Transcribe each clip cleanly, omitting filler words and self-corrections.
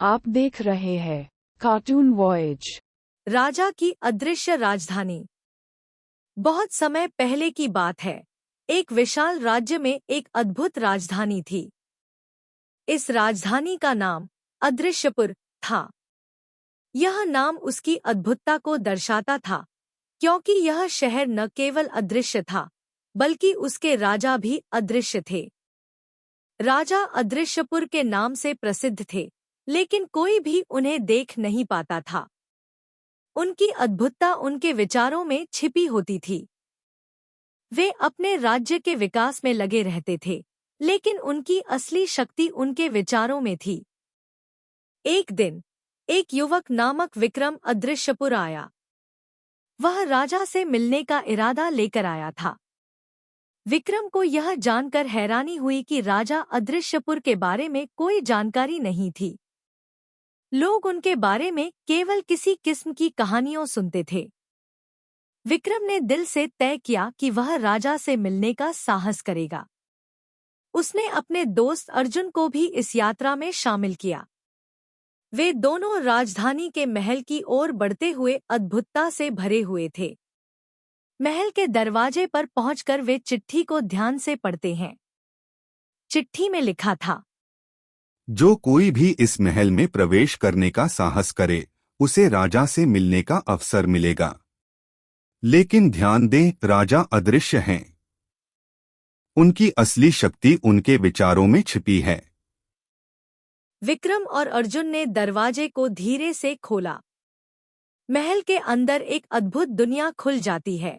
आप देख रहे हैं कार्टून वॉयज। राजा की अदृश्य राजधानी। बहुत समय पहले की बात है। एक विशाल राज्य में एक अद्भुत राजधानी थी। इस राजधानी का नाम अदृश्यपुर था। यह नाम उसकी अद्भुतता को दर्शाता था, क्योंकि यह शहर न केवल अदृश्य था, बल्कि उसके राजा भी अदृश्य थे। राजा अदृश्यपुर के नाम से प्रसिद्ध थे, लेकिन कोई भी उन्हें देख नहीं पाता था। उनकी अद्भुतता उनके विचारों में छिपी होती थी। वे अपने राज्य के विकास में लगे रहते थे, लेकिन उनकी असली शक्ति उनके विचारों में थी। एक दिन एक युवक नामक विक्रम अदृश्यपुर आया। वह राजा से मिलने का इरादा लेकर आया था। विक्रम को यह जानकर हैरानी हुई कि राजा अदृश्यपुर के बारे में कोई जानकारी नहीं थी। लोग उनके बारे में केवल किसी किस्म की कहानियों सुनते थे। विक्रम ने दिल से तय किया कि वह राजा से मिलने का साहस करेगा। उसने अपने दोस्त अर्जुन को भी इस यात्रा में शामिल किया। वे दोनों राजधानी के महल की ओर बढ़ते हुए अद्भुतता से भरे हुए थे। महल के दरवाजे पर पहुंचकर वे चिट्ठी को ध्यान से पढ़ते हैं। चिट्ठी में लिखा था, जो कोई भी इस महल में प्रवेश करने का साहस करे, उसे राजा से मिलने का अवसर मिलेगा। लेकिन ध्यान दें, राजा अदृश्य हैं। उनकी असली शक्ति उनके विचारों में छिपी है। विक्रम और अर्जुन ने दरवाजे को धीरे से खोला। महल के अंदर एक अद्भुत दुनिया खुल जाती है।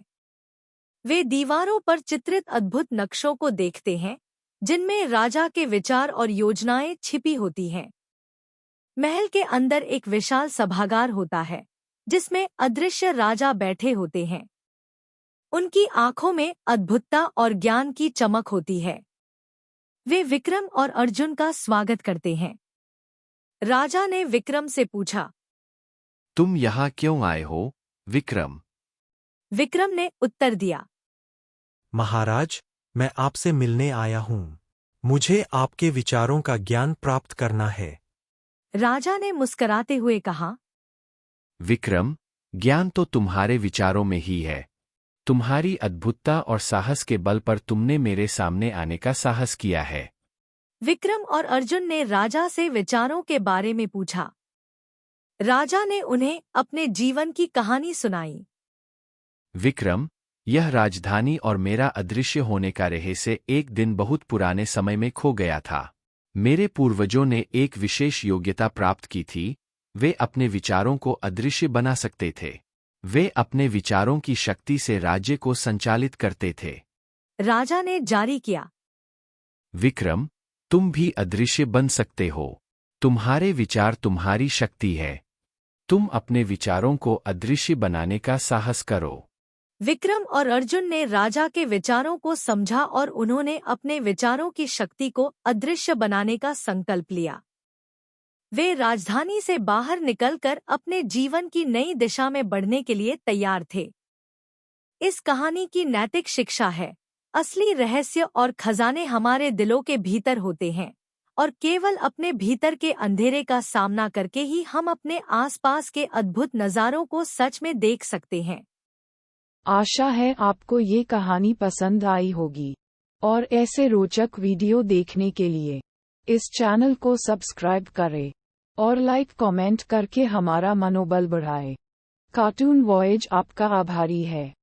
वे दीवारों पर चित्रित अद्भुत नक्शों को देखते हैं, जिनमें राजा के विचार और योजनाएं छिपी होती हैं। महल के अंदर एक विशाल सभागार होता है, जिसमें अदृश्य राजा बैठे होते हैं। उनकी आंखों में अद्भुतता और ज्ञान की चमक होती है। वे विक्रम और अर्जुन का स्वागत करते हैं। राजा ने विक्रम से पूछा, तुम यहाँ क्यों आए हो, विक्रम? विक्रम ने उत्तर दिया, महाराज, मैं आपसे मिलने आया हूँ। मुझे आपके विचारों का ज्ञान प्राप्त करना है। राजा ने मुस्कुराते हुए कहा, विक्रम, ज्ञान तो तुम्हारे विचारों में ही है। तुम्हारी अद्भुतता और साहस के बल पर तुमने मेरे सामने आने का साहस किया है। विक्रम और अर्जुन ने राजा से विचारों के बारे में पूछा। राजा ने उन्हें अपने जीवन की कहानी सुनाई। विक्रम, यह राजधानी और मेरा अदृश्य होने का रहस्य एक दिन बहुत पुराने समय में खो गया था। मेरे पूर्वजों ने एक विशेष योग्यता प्राप्त की थी। वे अपने विचारों को अदृश्य बना सकते थे। वे अपने विचारों की शक्ति से राज्य को संचालित करते थे। राजा ने जारी किया, विक्रम, तुम भी अदृश्य बन सकते हो। तुम्हारे विचार तुम्हारी शक्ति है। तुम अपने विचारों को अदृश्य बनाने का साहस करो। विक्रम और अर्जुन ने राजा के विचारों को समझा और उन्होंने अपने विचारों की शक्ति को अदृश्य बनाने का संकल्प लिया। वे राजधानी से बाहर निकलकर अपने जीवन की नई दिशा में बढ़ने के लिए तैयार थे। इस कहानी की नैतिक शिक्षा है, असली रहस्य और खजाने हमारे दिलों के भीतर होते हैं, और केवल अपने भीतर के अंधेरे का सामना करके ही हम अपने आसपास के अद्भुत नज़ारों को सच में देख सकते हैं। आशा है आपको ये कहानी पसंद आई होगी, और ऐसे रोचक वीडियो देखने के लिए इस चैनल को सब्सक्राइब करें और लाइक कमेंट करके हमारा मनोबल बढ़ाएं। कार्टून वॉयज आपका आभारी है।